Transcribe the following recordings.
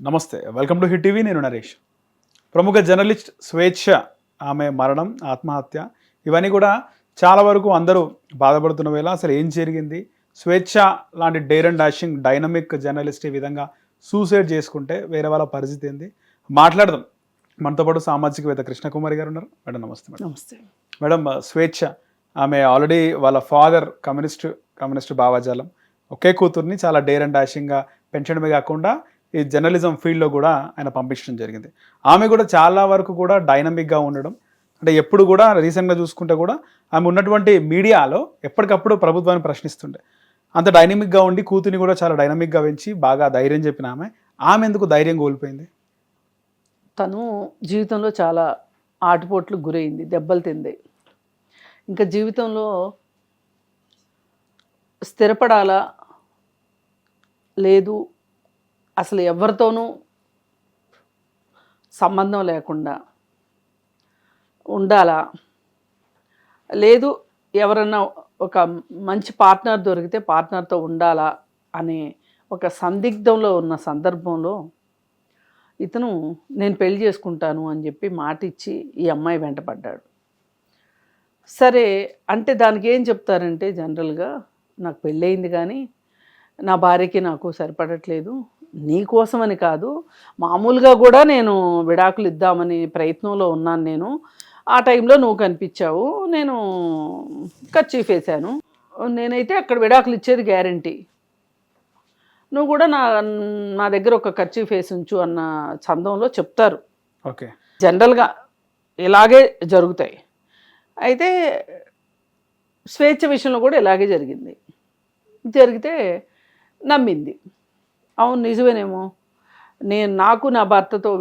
నమస్తే, welcome to hit TV. నేను నరేష్. ప్రముఖ జర్నలిస్ట్ స్వేచ్ఛ ఆమె మరణం, ఆత్మహత్య, ఇవన్నీ కూడా చాలా వరకు అందరూ బాధపడుతున్న వేళ అసలు ఏం జరిగింది, స్వేచ్ఛ లాంటి dare and dashing dynamic journalist ఈ విధంగా సూసైడ్ చేసుకుంటే వేరే వాళ్ళ పరిస్థితి ఏంది మాట్లాడదాం. మనతో పాటు సామాజికవేత్త కృష్ణకుమారి గారు ఉన్నారు. మేడం నమస్తే. మేడం నమస్తే. మేడం, స్వేచ్ఛ ఆమె ఆల్రెడీ వాళ్ళ ఫాదర్ కమ్యూనిస్ట్ భావజాలం, ఒకే కూతుర్ని చాలా డేర్ అండ్ డాషింగ్గా పెంచడమే కాకుండా ఈ జర్నలిజం ఫీల్డ్లో కూడా ఆయన పంపించడం జరిగింది. ఆమె కూడా చాలా వరకు కూడా డైనమిక్గా ఉండడం, అంటే ఎప్పుడు కూడా రీసెంట్గా చూసుకుంటే కూడా ఆమె ఉన్నటువంటి మీడియాలో ఎప్పటికప్పుడు ప్రభుత్వాన్ని ప్రశ్నిస్తుండే, అంత డైనమిక్గా ఉండి కూతుర్ని కూడా చాలా డైనమిక్గా పెంచి బాగా ధైర్యం చెప్పిన ఆమె ఎందుకు ధైర్యం కోల్పోయింది? తను జీవితంలో చాలా ఆటుపోట్లకు గురైంది, దెబ్బలు తింది. ఇంకా జీవితంలో స్థిరపడాలా లేదు, అసలు ఎవరితోనూ సంబంధం లేకుండా ఉండాలా లేదు, ఎవరన్నా ఒక మంచి పార్ట్నర్ దొరికితే పార్ట్నర్తో ఉండాలా అనే ఒక సందిగ్ధంలో ఉన్న సందర్భంలో ఇతను నేను పెళ్లి చేసుకుంటాను అని చెప్పి మాట ఇచ్చి ఈ అమ్మాయి వెంటపడ్డాడు. సరే అంటే దానికి ఏం చెప్తారంటే, జనరల్గా నాకు పెళ్ళయింది కానీ నా భార్యకి నాకు సరిపడట్లేదు, నీ కోసమని కాదు, మామూలుగా కూడా నేను విడాకులు ఇద్దామని ప్రయత్నంలో ఉన్నాను, నేను ఆ టైంలో నువ్వు కనిపించావు, నేను కర్చీఫ్ వేశాను, నేనైతే అక్కడ విడాకులు ఇచ్చేది గ్యారంటీ, నువ్వు కూడా నా దగ్గర ఒక కర్చీఫ్ వేసి ఉంచు అన్న చందంలో చెప్తారు. ఓకే, జనరల్గా ఇలాగే జరుగుతాయి. అయితే స్వేచ్ఛ విషయంలో కూడా ఇలాగే జరిగితే నమ్మింది. అవును నిజమేనేమో, నాకు నా భర్తతో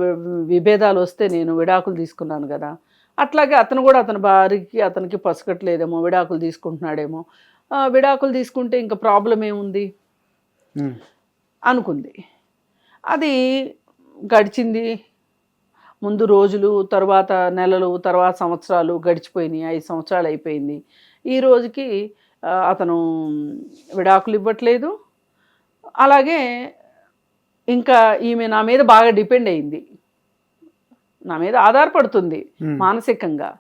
విభేదాలు వస్తే నేను విడాకులు తీసుకున్నాను కదా, అట్లాగే అతను కూడా అతని భార్యకి అతనికి పసగట్లేదేమో, విడాకులు తీసుకుంటున్నాడేమో, విడాకులు తీసుకుంటే ఇంకా ప్రాబ్లం ఏముంది అనుకుంది. అది గడిచింది, ముందు రోజులు, తర్వాత నెలలు, తర్వాత సంవత్సరాలు గడిచిపోయినాయి. 5 సంవత్సరాలు అయిపోయింది. ఈ రోజుకి అతను విడాకులు ఇవ్వట్లేదు. అలాగే ఇంకా ఈమె నా మీద బాగా డిపెండ్ అయింది, నా మీద ఆధారపడుతుంది మానసికంగా,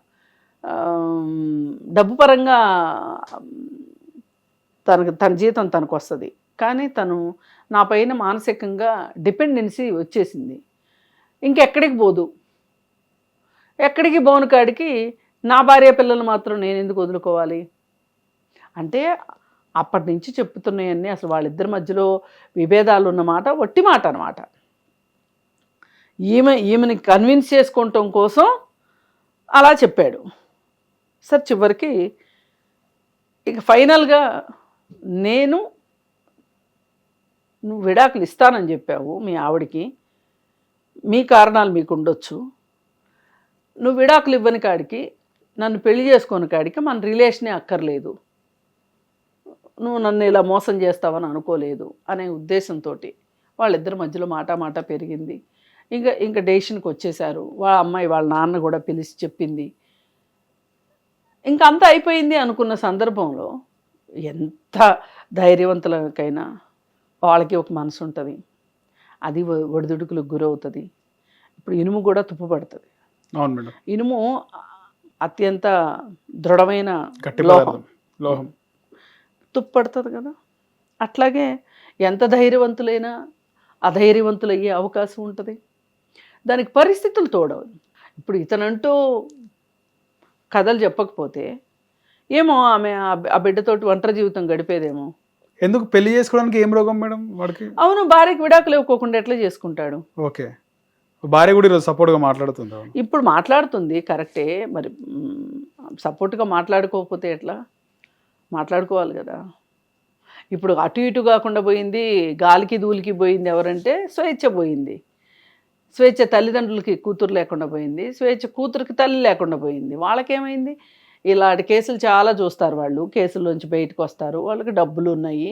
డబ్బు పరంగా తన జీతం తనకు వస్తుంది, కానీ తను నా పైన మానసికంగా డిపెండెన్సీ వచ్చేసింది. ఇంకెక్కడికి పోదు, ఎక్కడికి పోను కాడికి నా భార్య పిల్లలు మాత్రం నేను ఎందుకు వదులుకోవాలి అంటే, అప్పటి నుంచి చెప్తున్నాయన్నీ అసలు వాళ్ళిద్దరి మధ్యలో విభేదాలు ఉన్నమాట వట్టి మాట అనమాట. ఈమెని కన్విన్స్ చేసుకోవటం కోసం అలా చెప్పాడు. సార్ చివరికి ఇక ఫైనల్గా నువ్వు విడాకులు ఇస్తానని చెప్పావు మీ ఆవిడికి, మీ కారణాలు మీకు ఉండొచ్చు, నువ్వు విడాకులు ఇవ్వని కాడికి, నన్ను పెళ్లి చేసుకోని కాడికి మన రిలేషనే అక్కర్లేదు, నువ్వు నన్ను ఇలా మోసం చేస్తావని అనుకోలేదు అనే ఉద్దేశంతో వాళ్ళిద్దరి మధ్యలో మాట పెరిగింది. ఇంకా డెసిషన్కి వచ్చేసారు. వాళ్ళ అమ్మాయి వాళ్ళ నాన్న కూడా పిలిచి చెప్పింది. ఇంకా అంతా అయిపోయింది అనుకున్న సందర్భంలో ఎంత ధైర్యవంతులకైనా వాళ్ళకి ఒక మనసు ఉంటుంది, అది ఒడిదుడుకులకు గురవుతుంది. ఇప్పుడు ఇనుము కూడా తుప్పు పడుతుంది. అవును మేడం, ఇనుము అత్యంత దృఢమైన లోహం, తుప్పు పడుతుంది కదా. అట్లాగే ఎంత ధైర్యవంతులైనా అధైర్యవంతులయ్యే అవకాశం ఉంటుంది. దానికి పరిస్థితులు తోడవు. ఇప్పుడు ఇతనంటూ కథలు చెప్పకపోతే ఏమో ఆమె ఆ బిడ్డతోటి ఒంటరి జీవితం గడిపేదేమో. ఎందుకు పెళ్లి చేసుకోవడానికి ఏం రోగం మేడం వాడికి? అవును, భార్యకి విడాకులు ఇవ్వకోకుండా ఎట్లా చేసుకుంటాడు? ఓకే, భార్య కూడా ఈరోజు సపోర్ట్గా మాట్లాడుతుంది. ఇప్పుడు మాట్లాడుతుంది కరెక్టే, మరి సపోర్ట్గా మాట్లాడుకోకపోతే ఎట్లా? మాట్లాడుకోవాలి కదా. ఇప్పుడు అటు ఇటు కాకుండా పోయింది, గాలికి ధూళికి పోయింది ఎవరంటే స్వేచ్ఛ పోయింది. స్వేచ్ఛ తల్లిదండ్రులకి కూతురు లేకుండా పోయింది, స్వేచ్ఛ కూతురికి తల్లి లేకుండా పోయింది. వాళ్ళకేమైంది? ఇలాంటి కేసులు చాలా చూస్తారు వాళ్ళు, కేసుల్లోంచి బయటకు వస్తారు, వాళ్ళకి డబ్బులు ఉన్నాయి,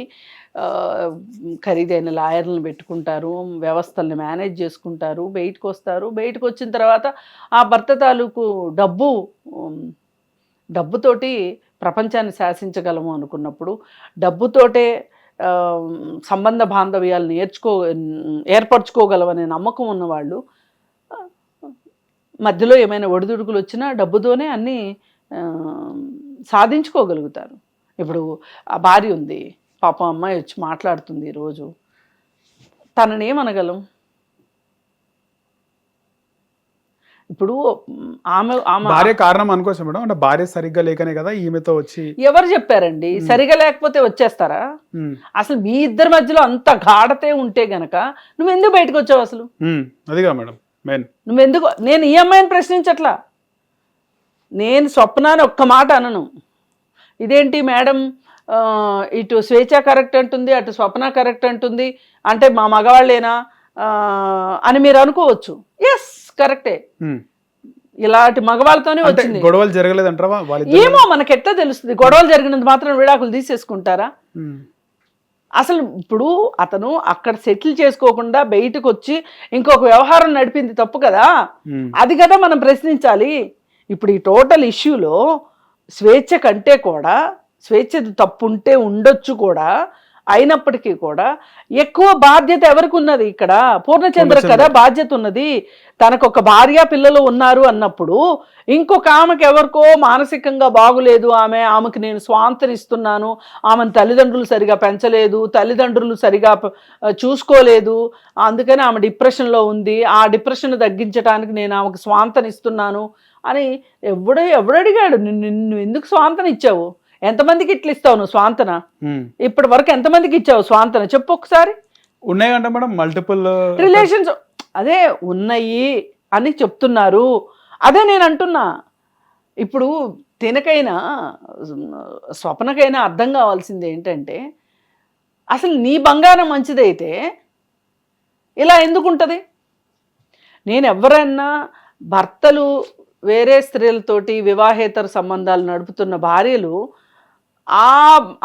ఖరీదైన లాయర్లను పెట్టుకుంటారు, వ్యవస్థల్ని మేనేజ్ చేసుకుంటారు, బయటకు వస్తారు. బయటకు వచ్చిన తర్వాత ఆ భర్త తాలూకు డబ్బుతోటి ప్రపంచాన్ని శాసించగలము అనుకున్నప్పుడు, డబ్బుతోటే సంబంధ బాంధవ్యాలు ఏర్పరచుకోగలవనే నమ్మకం ఉన్నవాళ్ళు మధ్యలో ఏమైనా ఒడిదుడుకులు వచ్చినా డబ్బుతోనే అన్నీ సాధించుకోగలుగుతారు. ఇప్పుడు ఆ భార్య ఉంది, పాపం అమ్మాయి వచ్చి మాట్లాడుతుంది రోజు, తనని ఏమనగలం? ఇప్పుడు ఆమె భార్య కారణం అనుకోవచ్చు మేడం, అంటే భార్య సరిగ్గా లేకనే కదా ఈమెతో వచ్చి. ఎవరు చెప్పారండి సరిగా లేకపోతే వచ్చేస్తారా? అసలు మీ ఇద్దరి మధ్యలో అంత గాఢతే ఉంటే గనక నువ్వు ఎందుకు బయటకు వచ్చావు అసలు? అదిగా మేడం మెయిన్. నువ్వెందుకు? నేను ఈ అమ్మాయిని ప్రశ్నించట్లా, నేను స్వప్నాన్ని ఒక్క మాట అనను. ఇదేంటి మేడం ఇటు స్వేచ్ఛ కరెక్ట్ అంటుంది, అటు స్వప్న కరెక్ట్ అంటుంది, అంటే మా మగవాళ్ళేనా అని మీరు అనుకోవచ్చు. ఎస్ కరెక్టే, ఇలాంటి మగవాళ్ళతోనే వచ్చింది. గొడవలు జరగలేదంటారా? ఏమో మనకి ఎట్లా తెలుస్తుంది? గొడవలు జరిగినంత మాత్రం విడాకులు తీసేసుకుంటారా? అసలు ఇప్పుడు అతను అక్కడ సెటిల్ చేసుకోకుండా బయటకు వచ్చి ఇంకొక వ్యవహారం నడిపింది తప్పు కదా, అది కదా మనం ప్రశ్నించాలి. ఇప్పుడు ఈ టోటల్ ఇష్యూలో స్వేచ్ఛ కంటే కూడా, స్వేచ్ఛ తప్పు ఉంటే ఉండొచ్చు కూడా, అయినప్పటికీ కూడా ఎక్కువ బాధ్యత ఎవరికి ఉన్నది? ఇక్కడ పూర్ణచంద్ర కదా బాధ్యత ఉన్నది. తనకు ఒక భార్య పిల్లలు ఉన్నారు అన్నప్పుడు ఇంకొక ఆమెకు ఎవరికో మానసికంగా బాగులేదు, ఆమెకు నేను స్వాంతన ఇస్తున్నాను, ఆమెను తల్లిదండ్రులు సరిగా పెంచలేదు, తల్లిదండ్రులు సరిగా చూసుకోలేదు, అందుకని ఆమె డిప్రెషన్లో ఉంది, ఆ డిప్రెషన్ తగ్గించడానికి నేను ఆమెకు స్వాంతన ఇస్తున్నాను అని ఎవడడిగాడు? నిన్ను ఎందుకు స్వాంతన ఇచ్చావు? ఎంతమందికి ఇట్లా ఇస్తావు నువ్వు స్వాంతన? ఇప్పటి వరకు ఎంతమందికి ఇచ్చావు స్వాంతన చెప్పు ఒకసారి. ఉన్నాయంట మేడం మల్టిపుల్ రిలేషన్స్, అదే ఉన్నాయి అని చెప్తున్నారు. అదే నేను అంటున్నా. ఇప్పుడు తినకైనా స్వప్నకైనా అర్థం కావాల్సింది ఏంటంటే, అసలు నీ బంగారం మంచిదైతే ఇలా ఎందుకుంటుంది? నేను ఎవరైనా భర్తలు వేరే స్త్రీలతోటి వివాహేతర సంబంధాలు నడుపుతున్న భార్యలు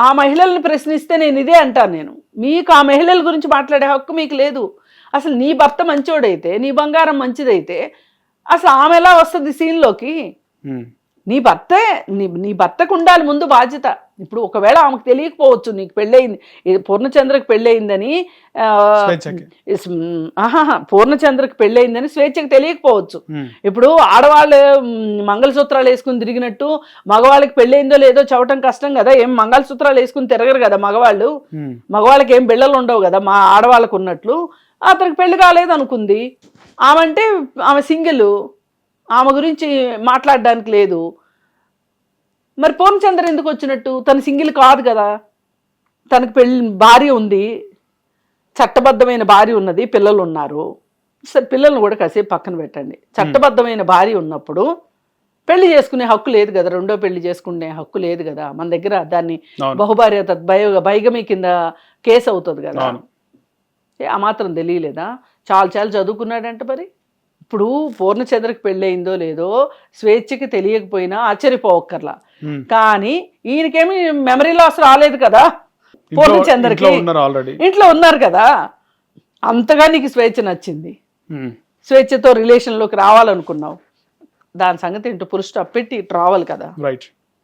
ఆ మహిళల్ని ప్రశ్నిస్తే నేను ఇదే అంటాను. నేను మీకు ఆ మహిళల గురించి మాట్లాడే హక్కు మీకు లేదు. అసలు నీ భర్త మంచోడైతే, నీ బంగారం మంచిదైతే అసలు ఆమె ఎలా వస్తుంది సీన్లోకి? నీ భర్తకు ఉండాలి ముందు బాధ్యత. ఇప్పుడు ఒకవేళ ఆమెకు తెలియకపోవచ్చు నీకు పెళ్ళయింది, పూర్ణచంద్రకి పెళ్ళయిందని, పూర్ణచంద్రకి పెళ్ళయిందని స్వేచ్ఛకి తెలియకపోవచ్చు. ఇప్పుడు ఆడవాళ్ళు మంగళసూత్రాలు వేసుకుని తిరిగినట్టు మగవాళ్ళకి పెళ్ళయిందో లేదో చెప్పడం కష్టం కదా. ఏం మంగళసూత్రాలు వేసుకుని తిరగరు కదా మగవాళ్ళు, మగవాళ్ళకి ఏం బిళ్ళలు ఉండవు కదా మా ఆడవాళ్ళకు ఉన్నట్లు. అతనికి పెళ్లి కాలేదు అనుకుంది, ఆమె సింగిల్, ఆమె గురించి మాట్లాడడానికి లేదు. మరి పూర్ణచంద్ర ఎందుకు వచ్చినట్టు? తను సింగిల్ కాదు కదా, తనకు భార్య ఉంది, చట్టబద్ధమైన భార్య ఉన్నది, పిల్లలు ఉన్నారు. సరే పిల్లల్ని కూడా కాసేపు పక్కన పెట్టండి. చట్టబద్ధమైన భార్య ఉన్నప్పుడు పెళ్లి చేసుకునే హక్కు లేదు కదా, రెండో పెళ్లి చేసుకునే హక్కు లేదు కదా మన దగ్గర. దాన్ని బహుభార్య బైగమి కింద కేసు అవుతుంది కదా. ఆ మాత్రం తెలియలేదా? చాలా చదువుకున్నాడంట. మరి ఇప్పుడు పూర్ణచంద్రకి పెళ్ళయిందో లేదో స్వేచ్ఛకి తెలియకపోయినా ఆశ్చర్యపోవక్కర్లా. కానీ ఈయనకేమి మెమరీ లాస్ రాలేదు కదా, పూర్ణచంద్రకి ఇంట్లో ఉన్నారు కదా. అంతగా నీకు స్వేచ్ఛ నచ్చింది, స్వేచ్ఛతో రిలేషన్లోకి రావాలనుకున్నావు, దాని సంగతి ఇంటూ పురుష పెట్టి రావాలి కదా.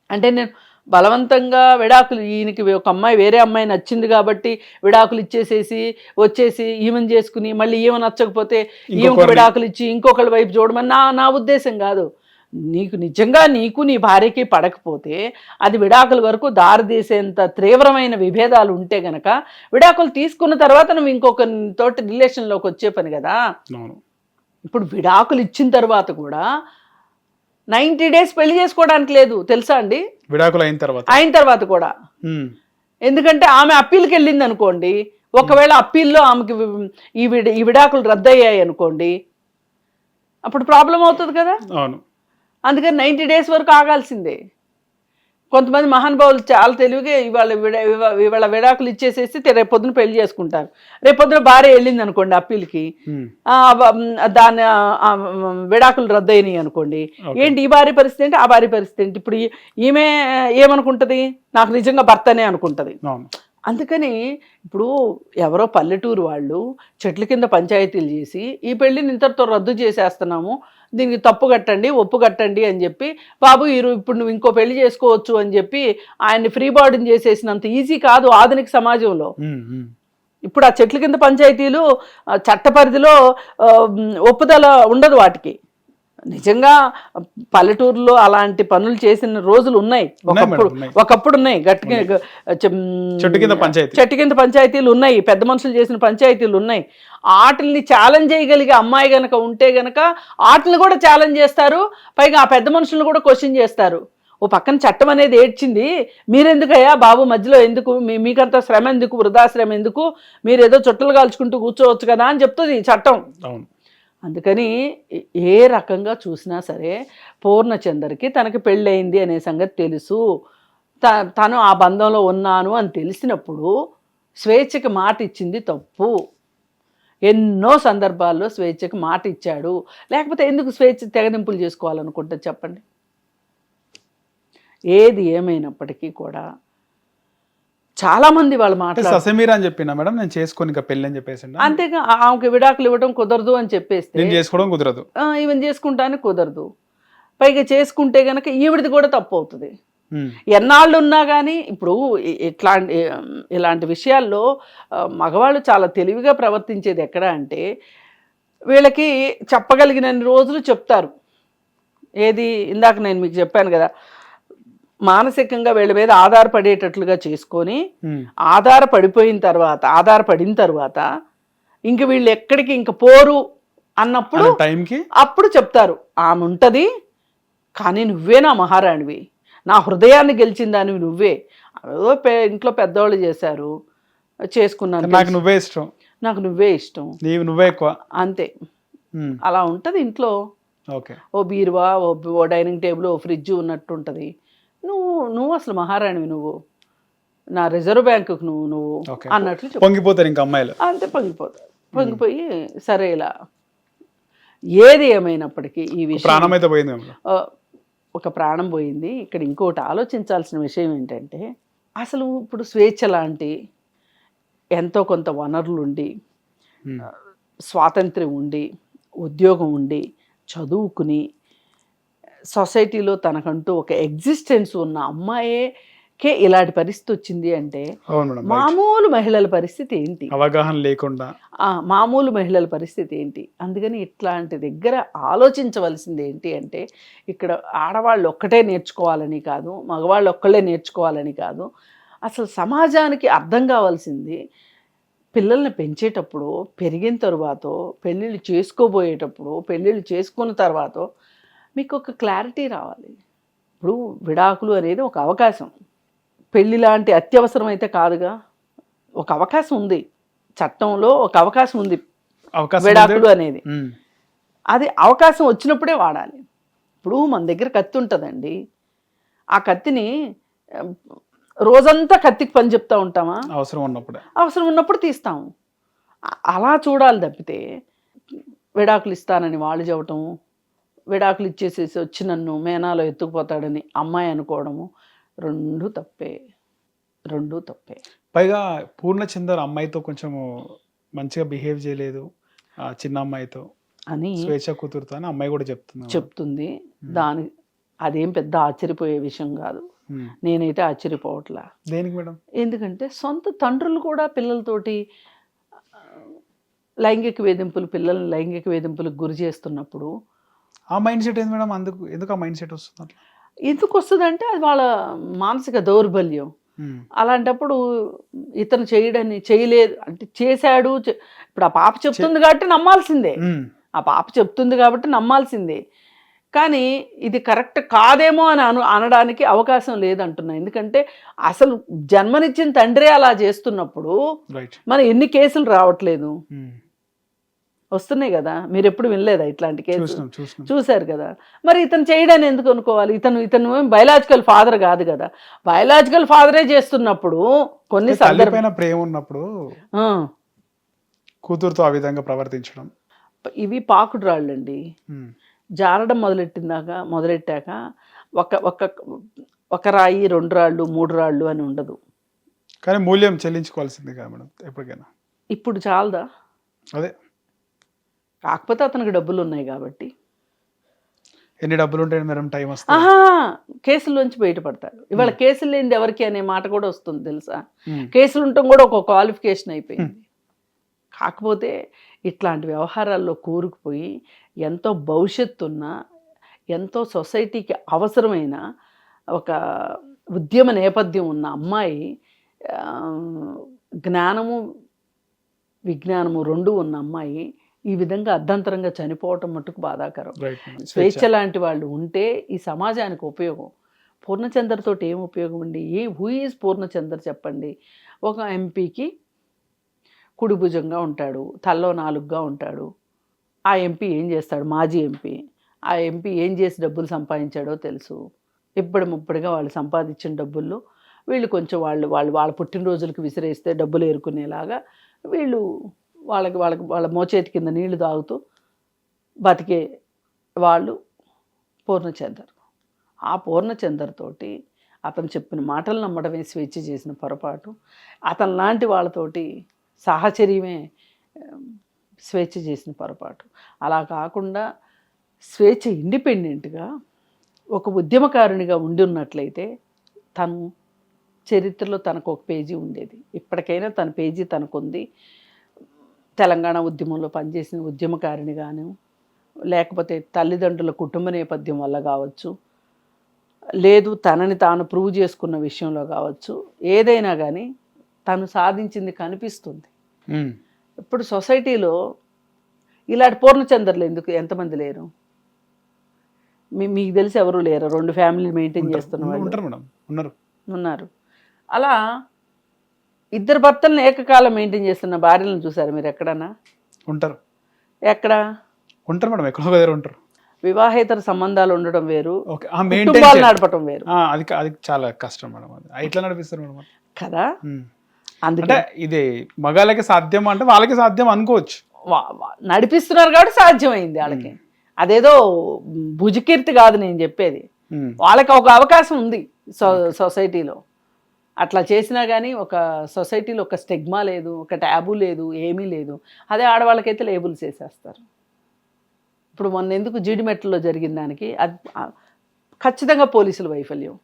అంటే నేను బలవంతంగా విడాకులు, ఈయనకి ఒక అమ్మాయి వేరే అమ్మాయి నచ్చింది కాబట్టి విడాకులు ఇచ్చేసేసి వచ్చేసి ఈమెను చేసుకుని మళ్ళీ ఈమె నచ్చకపోతే ఈమెకు విడాకులు ఇచ్చి ఇంకొకళ్ళ వైపు చూడమని నా ఉద్దేశం కాదు. నీకు నిజంగా నీకు నీ భార్యకి పడకపోతే అది విడాకుల వరకు దారితీసేంత తీవ్రమైన విభేదాలు ఉంటే గనక విడాకులు తీసుకున్న తర్వాత నువ్వు ఇంకొక తోటి రిలేషన్లోకి వచ్చే పని కదా. ఇప్పుడు విడాకులు ఇచ్చిన తర్వాత కూడా 90 days పెళ్లి చేసుకోవడానికి లేదు తెలుసా అండి, విడాకులు అయిన తర్వాత కూడా. ఎందుకంటే ఆమె అప్పీల్కి వెళ్ళింది అనుకోండి, ఒకవేళ అప్పీల్లో ఆమెకి ఈ విడాకులు రద్దయ్యాయి అనుకోండి, అప్పుడు ప్రాబ్లం అవుతుంది కదా. అందుకని 90 days వరకు ఆగాల్సిందే. కొంతమంది మహానుభావులు చాలా తెలివిగా ఇవాళ విడాకులు ఇచ్చేసేసి రేపొద్దున పెళ్లి చేసుకుంటారు. రేపొద్దున భార్య వెళ్ళింది అనుకోండి అప్పీల్కి, దాని విడాకులు రద్దయినాయి అనుకోండి, ఏంటి ఈ భార్య పరిస్థితి ఏంటి, ఆ భార్య పరిస్థితి ఏంటి? ఇప్పుడు ఈమె ఏమనుకుంటది? నాకు నిజంగా భర్తనే అనుకుంటది. అందుకని ఇప్పుడు ఎవరో పల్లెటూరు వాళ్ళు చెట్ల కింద పంచాయతీలు చేసి ఈ పెళ్ళిని ఇంతటితో రద్దు చేసేస్తున్నాము, దీనికి తప్పు కట్టండి, ఒప్పు కట్టండి అని చెప్పి, బాబు ఇప్పుడు నువ్వు ఇంకో పెళ్లి చేసుకోవచ్చు అని చెప్పి ఆయన్ని ఫ్రీ బార్డన్ చేసేసినంత ఈజీ కాదు ఆధునిక సమాజంలో. ఇప్పుడు ఆ చెట్ల కింద పంచాయతీలు చట్ట పరిధిలో ఒప్పుదల ఉండదు వాటికి. నిజంగా పల్లెటూరులో అలాంటి పనులు చేసిన రోజులు ఉన్నాయి, ఒకప్పుడు ఉన్నాయి. గట్టిగా చెట్టు కింద పంచాయతీలు ఉన్నాయి, పెద్ద మనుషులు చేసిన పంచాయతీలు ఉన్నాయి. వాటిని ఛాలెంజ్ చేయగలిగే అమ్మాయి గనక ఉంటే గనక వాటిని కూడా ఛాలెంజ్ చేస్తారు, పైగా ఆ పెద్ద మనుషులను కూడా క్వశ్చన్ చేస్తారు. ఓ పక్కన చట్టం అనేది ఏడ్చింది, మీరెందుకయ్యా బాబు మధ్యలో ఎందుకు, మీకంత శ్రమ ఎందుకు, వృధాశ్రమ ఎందుకు, మీరేదో చుట్టలు కాల్చుకుంటూ కూర్చోవచ్చు కదా అని చెప్తుంది చట్టం. అందుకని ఏ రకంగా చూసినా సరే పూర్ణచందర్కి తనకి పెళ్ళయింది అనే సంగతి తెలుసు, తను ఆ బంధంలో ఉన్నాను అని తెలిసినప్పుడు స్వేచ్ఛకి మాట ఇచ్చింది తప్పు. ఎన్నో సందర్భాల్లో స్వేచ్ఛకి మాట ఇచ్చాడు, లేకపోతే ఎందుకు స్వేచ్ఛ తెగదింపులు చేసుకోవాలనుకుంటే చెప్పండి. ఏది ఏమైనప్పటికీ కూడా చాలా మంది వాళ్ళు మాట్లాడారు అని చెప్పిన మేడం, నేను చేసుకొని పెళ్ళి అని చెప్పేసి, అంతేగా ఆమెకి విడాకులు ఇవ్వడం కుదరదు అని చెప్పేస్తే చేసుకోవడం కుదరదు, ఈవెన్ చేసుకుంటానే కుదరదు. పైగా చేసుకుంటే గనక ఈవిడిది కూడా తప్పు అవుతుంది. ఎన్నాళ్ళు ఉన్నా కానీ ఇప్పుడు ఇలాంటి విషయాల్లో మగవాళ్ళు చాలా తెలివిగా ప్రవర్తించేది ఎక్కడ అంటే, వీళ్ళకి చెప్పగలిగినన్ని రోజులు చెప్తారు. ఏది ఇందాక నేను మీకు చెప్పాను కదా, మానసికంగా వీళ్ళ మీద ఆధారపడేటట్లుగా చేసుకొని ఆధారపడిన తర్వాత ఇంక వీళ్ళు ఎక్కడికి ఇంక పోరు అన్నప్పుడు అప్పుడు చెప్తారు, ఆమె ఉంటది కానీ నువ్వే నా మహారాణివి, నా హృదయాన్ని గెలిచిన దానివి నువ్వే. ఏదో ఇంట్లో పెద్దవాళ్ళు చేశారు, చేసుకున్నాను, నాకు నువ్వే ఇష్టం, నువ్వే ఎక్కువ, అంతే. అలా ఉంటది ఇంట్లో. ఓ బీరువా, ఓ డైనింగ్ టేబుల్, ఓ ఫ్రిడ్జ్ ఉన్నట్టు ఉంటది. నువ్వు అసలు మహారాణివి, నువ్వు నా రిజర్వ్ బ్యాంకుకు నువ్వు అన్నట్లు పొంగిపోతారు ఇంకా అమ్మాయిలు, అంతే పొంగిపోయి సరే ఇలా. ఏది ఏమైనప్పటికీ ఈ విషయం ఒక ప్రాణం పోయింది. ఇక్కడ ఇంకోటి ఆలోచించాల్సిన విషయం ఏంటంటే, అసలు ఇప్పుడు స్వేచ్ఛ లాంటి ఎంతో కొంత వనరులు ఉండి, స్వాతంత్ర్యం ఉండి, ఉద్యోగం ఉండి, చదువుకుని సొసైటీలో తనకంటూ ఒక ఎగ్జిస్టెన్స్ ఉన్న అమ్మాయికే ఇలాంటి పరిస్థితి వచ్చింది అంటే మామూలు మహిళల పరిస్థితి ఏంటి, అవగాహన లేకుండా మామూలు మహిళల పరిస్థితి ఏంటి. అందుకని ఇట్లాంటి దగ్గర ఆలోచించవలసింది ఏంటి అంటే, ఇక్కడ ఆడవాళ్ళు ఒక్కటే నేర్చుకోవాలని కాదు, మగవాళ్ళు ఒక్కళ్ళే నేర్చుకోవాలని కాదు, అసలు సమాజానికి అర్థం కావాల్సింది పిల్లల్ని పెంచేటప్పుడు, పెరిగిన తరువాత, పెళ్ళిళ్ళు చేసుకోబోయేటప్పుడు, పెళ్ళిళ్ళు చేసుకున్న తర్వాత మీకు ఒక క్లారిటీ రావాలి. ఇప్పుడు విడాకులు అనేది ఒక అవకాశం, పెళ్లి లాంటి అత్యవసరం అయితే కాదుగా. ఒక అవకాశం ఉంది, చట్టంలో ఒక అవకాశం ఉంది విడాకులు అనేది. అది అవకాశం వచ్చినప్పుడే వాడాలి. ఇప్పుడు మన దగ్గర కత్తి ఉంటుందండి, ఆ కత్తిని రోజంతా కత్తికి పని చెప్తా ఉంటామా? అవసరం ఉన్నప్పుడు తీస్తాము. అలా చూడాలి తప్పితే విడాకులు ఇస్తానని వాళ్ళు చెప్పటము, విడాకులు ఇచ్చేసేసి వచ్చి నన్ను మేనాలో ఎత్తుకుపోతాడని అమ్మాయి అనుకోవడము, రెండు తప్పే. పైగా పూర్ణచందర్ అమ్మాయితో కొంచెం మంచిగా బిహేవ్ చేయలేదు, చిన్న అమ్మాయితో అని, స్వేచ్ఛ కూతురుతో అని అమ్మాయి కూడా చెప్తుంది. అదేం పెద్ద ఆశ్చర్యపోయే విషయం కాదు, నేనైతే ఆశ్చర్యపోవట్లా. దేనికి మేడం? ఎందుకంటే సొంత తండ్రులు కూడా పిల్లలతోటి పిల్లల్ని లైంగిక వేధింపులకు గురి చేస్తున్నప్పుడు ఆ మైండ్ సెట్ ఏంది మేడం? ఎందుకు ఆ మైండ్ సెట్ వస్తుంది? ఎందుకు వస్తుంది అంటే అది వాళ్ళ మానసిక దౌర్బల్యం. అలాంటప్పుడు ఇతను చేయలేదు అంటే చేశాడు. ఇప్పుడు ఆ పాప చెప్తుంది కాబట్టి నమ్మాల్సిందే, కానీ ఇది కరెక్ట్ కాదేమో అని అనడానికి అవకాశం లేదంటున్నా. ఎందుకంటే అసలు జన్మనిచ్చిన తండ్రే అలా చేస్తున్నప్పుడు మన ఎన్ని కేసులు రావట్లేదు, వస్తున్నాయి కదా. మీరు ఎప్పుడు వినలేదా ఇట్లాంటి కేసులు? చూశారు కదా. మరి ఇతను చేయడాన్ని ఎందుకు అనుకోవాలి? ఇతను బయలాజికల్ ఫాదర్ కాదు కదా. బయలాజికల్ ఫాదరే చేస్తున్నప్పుడు కొన్ని సందర్భాల ప్రేమ ఉన్నప్పుడు కూతురుతో ఆ విధంగా ప్రవర్తించడం, ఇవి పాకుడు రాళ్ళండి. జారడం మొదలెట్టాక ఒక రాయి, 2 రాళ్ళు, 3 రాళ్ళు అని ఉండదు. కానీ మూల్యం చెల్లించుకోవాల్సింది కదా మేడం ఎప్పటికైనా. ఇప్పుడు చాలదా? అదే కాకపోతే అతనికి డబ్బులు ఉన్నాయి కాబట్టి. ఎన్ని డబ్బులు ఉంటాయి మేడం, టైం వస్తుంది. ఆహా, కేసుల్లోంచి బయటపడతాడు. ఇవాళ కేసులు లేనిది ఎవరికి అనే మాట కూడా వస్తుంది తెలుసా. కేసులు ఉండటం కూడా ఒక క్వాలిఫికేషన్ అయిపోయింది. కాకపోతే ఇట్లాంటి వ్యవహారాల్లో కూరుకుపోయి ఎంతో భవిష్యత్తు ఉన్న, ఎంతో సొసైటీకి అవసరమైన ఒక ఉద్యమ నేపథ్యం ఉన్న అమ్మాయి, జ్ఞానము విజ్ఞానము రెండు ఉన్న అమ్మాయి ఈ విధంగా అర్ధంతరంగా చనిపోవటం మట్టుకు బాధాకరం. స్వేచ్ఛ లాంటి వాళ్ళు ఉంటే ఈ సమాజానికి ఉపయోగం. పూర్ణచంద్రతో ఏం ఉపయోగం అండి? హూ ఈజ్ పూర్ణచంద్ర చెప్పండి? ఒక ఎంపీకి కుడి భుజంగా ఉంటాడు, తల్లో నాలుగుగా ఉంటాడు. ఆ ఎంపీ ఏం చేస్తాడు? మాజీ ఎంపీ. ఆ ఎంపీ ఏం చేసి డబ్బులు సంపాదించాడో తెలుసు. ఇప్పటిగా వాళ్ళు సంపాదించిన డబ్బుల్లో వీళ్ళు కొంచెం వాళ్ళ పుట్టినరోజులకు విసిరేస్తే డబ్బులు ఏరుకునేలాగా వీళ్ళు వాళ్ళ మోచేతి కింద నీళ్లు తాగుతూ బతికే వాళ్ళు పూర్ణచందర్. ఆ పూర్ణచందర్తోటి అతను చెప్పిన మాటలు నమ్మడమే స్వేచ్ఛ చేసిన పొరపాటు. అతను లాంటి వాళ్ళతోటి సాహచర్యమే స్వేచ్ఛ చేసిన పొరపాటు. అలా కాకుండా స్వేచ్ఛ ఇండిపెండెంట్గా ఒక ఉద్యమకారునిగా ఉండి ఉన్నట్లయితే తను చరిత్రలో తనకు ఒక పేజీ ఉండేది. ఇప్పటికైనా తన పేజీ తనకుంది. తెలంగాణ ఉద్యమంలో పనిచేసిన ఉద్యమకారినిగాను, లేకపోతే తల్లిదండ్రుల కుటుంబ నేపథ్యం వల్ల కావచ్చు, లేదు తనని తాను ప్రూవ్ చేసుకున్న విషయంలో కావచ్చు, ఏదైనా కానీ తను సాధించింది కనిపిస్తుంది. ఇప్పుడు సొసైటీలో ఇలాంటి పూర్ణచంద్రలు ఎంతమంది లేరు? మీకు తెలిసి ఎవరు లేరు? 2 ఫ్యామిలీలు మెయింటైన్ చేస్తున్న వాళ్ళు ఉన్నారు. అలా 2 భర్తలను ఏకకాలం మెయింటైన్ చేస్తున్న భార్యలను చూసారు మీరు ఎక్కడన్నా? ఉంటారు. ఎక్కడ ఉంటారు మేడం, ఎక్కడో ఉంటారు. వివాహేతర సంబంధాలు ఉండడం వేరు, కుటుంబాలు నడపడం వేరు. అది చాలా కష్టం మేడం. అది ఎట్లా నడిపిస్తారు మేడం కదా? అందుకే ఇది మగాళ్ళకి సాధ్యం అంటే వాళ్ళకి సాధ్యం అనుకోవచ్చు. నడిపిస్తున్నారు కాబట్టి సాధ్యమైంది వాళ్ళకి. అదేదో భుజకీర్తి కాదు నేను చెప్పేది. వాళ్ళకి ఒక అవకాశం ఉంది సొసైటీలో. అట్లా చేసినా కానీ ఒక సొసైటీలో ఒక స్టిగ్మా లేదు, ఒక ట్యాబు లేదు, ఏమీ లేదు. అదే ఆడవాళ్ళకైతే లేబుల్స్ వేసేస్తారు. ఇప్పుడు మొన్న ఎందుకు జీడిమెట్లలో జరిగిన దానికి అది ఖచ్చితంగా పోలీసుల వైఫల్యం.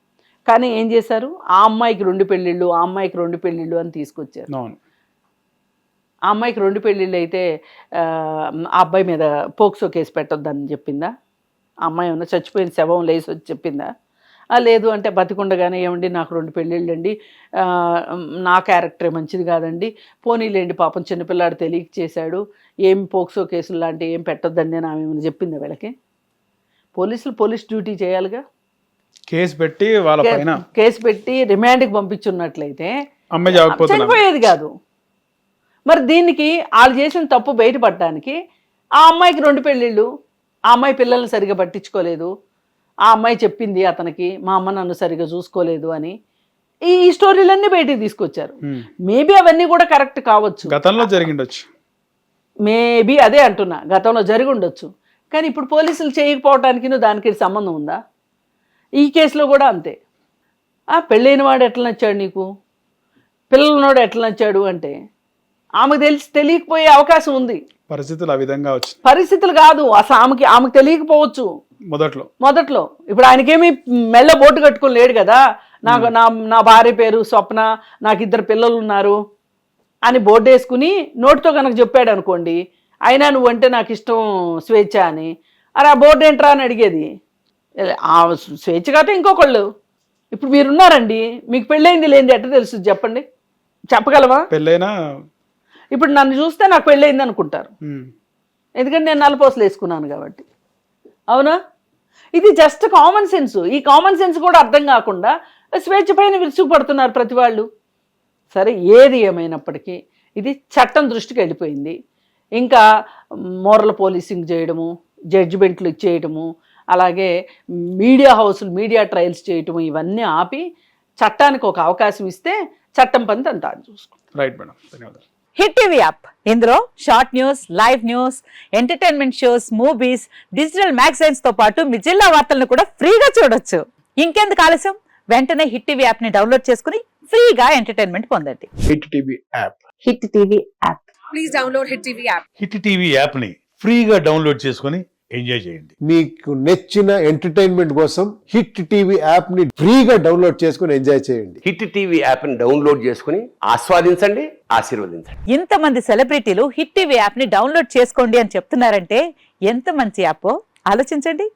కానీ ఏం చేశారు? ఆ అమ్మాయికి 2 పెళ్ళిళ్ళు, ఆ అమ్మాయికి 2 పెళ్ళిళ్ళు అని తీసుకొచ్చారు. ఆ అమ్మాయికి 2 పెళ్ళిళ్ళు అయితే ఆ అబ్బాయి మీద పోక్సో కేసు పెట్టొద్దని చెప్పిందా? ఆ అమ్మాయి ఏమన్నా చచ్చిపోయిన శవం లేసి వచ్చి చెప్పిందా? లేదు అంటే బతికుండగానే ఏమండి నాకు 2 పెళ్ళిళ్ళు అండి, నా క్యారెక్టరే మంచిది కాదండి, పోనీలేండి పాపం చిన్నపిల్లాడు తెలియక చేశాడు, ఏం పోక్సో కేసులు లాంటివి ఏం పెట్టొద్దండి అని ఆమె ఏమైనా చెప్పిందా వీళ్ళకి? పోలీసులు పోలీస్ డ్యూటీ చేయాలిగా. కేసు పెట్టి రిమాండ్కి పంపించున్నట్లయితే చనిపోయేది కాదు. మరి దీనికి వాళ్ళు చేసిన తప్పు బయటపడటానికి ఆ అమ్మాయికి 2 పెళ్ళిళ్ళు, ఆ అమ్మాయి పిల్లల్ని సరిగా పట్టించుకోలేదు, ఆ అమ్మాయి చెప్పింది అతనికి మా అమ్మ నన్ను సరిగా చూసుకోలేదు అని ఈ స్టోరీలన్నీ బయటికి తీసుకొచ్చారు. మేబీ అవన్నీ కూడా కరెక్ట్ కావచ్చు, గతంలో జరిగిండొచ్చు, మేబీ అదే అంటున్నా, గతంలో జరిగి ఉండొచ్చు. కానీ ఇప్పుడు పోలీసులు చేయకపోవటానికి దానికి సంబంధం ఉందా? ఈ కేసులో కూడా అంతే. పెళ్ళైన వాడు ఎట్లా నచ్చాడు నీకు, పిల్లలనోడు ఎట్లా నచ్చాడు అంటే ఆమెకు తెలియకపోయే అవకాశం ఉంది. పరిస్థితులు ఆ విధంగా వచ్చి పరిస్థితులు కాదు అసలు ఆమెకు తెలియకపోవచ్చు మొదట్లో. ఇప్పుడు ఆయనకేమి మెల్ల బోటు కట్టుకొని లేడు కదా, నాకు నా భార్య పేరు స్వప్న, నాకు 2 పిల్లలు ఉన్నారు అని బోర్డు వేసుకుని నోటితో కనుక చెప్పాడు అనుకోండి, అయినా నువ్వంటే నాకు ఇష్టం స్వేచ్ఛ అని. అరే ఆ బోర్డు ఏంట్రా అని అడిగేది. ఆ స్వేచ్ఛ కాదు ఇంకొకళ్ళు. ఇప్పుడు మీరున్నారండి, మీకు పెళ్ళైంది లేనిది ఎట్లా తెలుసు చెప్పండి? చెప్పగలవా? పెళ్ళైనా ఇప్పుడు నన్ను చూస్తే నాకు పెళ్ళయింది అనుకుంటారు, ఎందుకంటే నేను నల్లపోసలు వేసుకున్నాను కాబట్టి. అవునా? ఇది జస్ట్ కామన్ సెన్స్. ఈ కామన్ సెన్స్ కూడా అర్థం కాకుండా స్వేచ్ఛ పైన విరుచుకుపడుతున్నారు ప్రతి వాళ్ళు. సరే ఏది ఏమైనప్పటికీ ఇది చట్టం దృష్టికి వెళ్ళిపోయింది. ఇంకా మోరల్ పోలీసింగ్ చేయడము, జడ్జిమెంట్లు ఇచ్చేయడము, అలాగే మీడియా హౌస్లు మీడియా ట్రయల్స్ చేయటము, ఇవన్నీ ఆపి చట్టానికి ఒక అవకాశం ఇస్తే చట్టం పని తను చూసుకుంటాం. రైట్ మేడం, ధన్యవాదాలు. హిట్ టీవీ యాప్, ఇందులో short news, live news, entertainment shows, movies, digital magazines తో పాటు మీ జిల్లా వార్తలను కూడా ఫ్రీగా చూడొచ్చు. ఇంకెందుకు ఆలస్యం? వెంటనే హిట్ టీవీ యాప్ ని డౌన్లోడ్ చేసుకుని ఫ్రీగా ఎంటర్టైన్మెంట్ పొందండి. Hit TV app. Hit TV app. Please download Hit TV app. Hit TV యాప్ని ఫ్రీగా డౌన్లోడ్ చేసుకొని ఎంజాయ్ చేయండి. మీకు నచ్చిన ఎంటర్టైన్మెంట్ కోసం హిట్ టీవీ యాప్ ని ఫ్రీగా డౌన్లోడ్ చేసుకుని ఎంజాయ్ చేయండి. హిట్ టీవీ యాప్ని డౌన్లోడ్ చేసుకుని ఆస్వాదించండి, ఆశీర్వదించండి. ఇంతమంది సెలబ్రిటీలు హిట్ టీవీ యాప్ ని డౌన్లోడ్ చేసుకోండి అని చెప్తున్నారంటే ఎంత మంచి యాప్ ఆలోచించండి.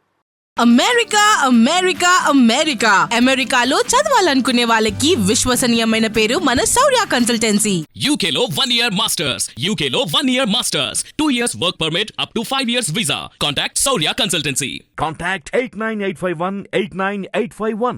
అమెరికా అమెరికా అమెరికా అమెరికాలో చదవాలనుకునే వాళ్ళకి విశ్వసనీయమైన పేరు మన శౌర్య consultancy. UK Law 1 Year Masters. UK Law 1 Year Masters. 2 years work permit up to 5 years visa. Contact Saurya Consultancy. Contact 89851 89851.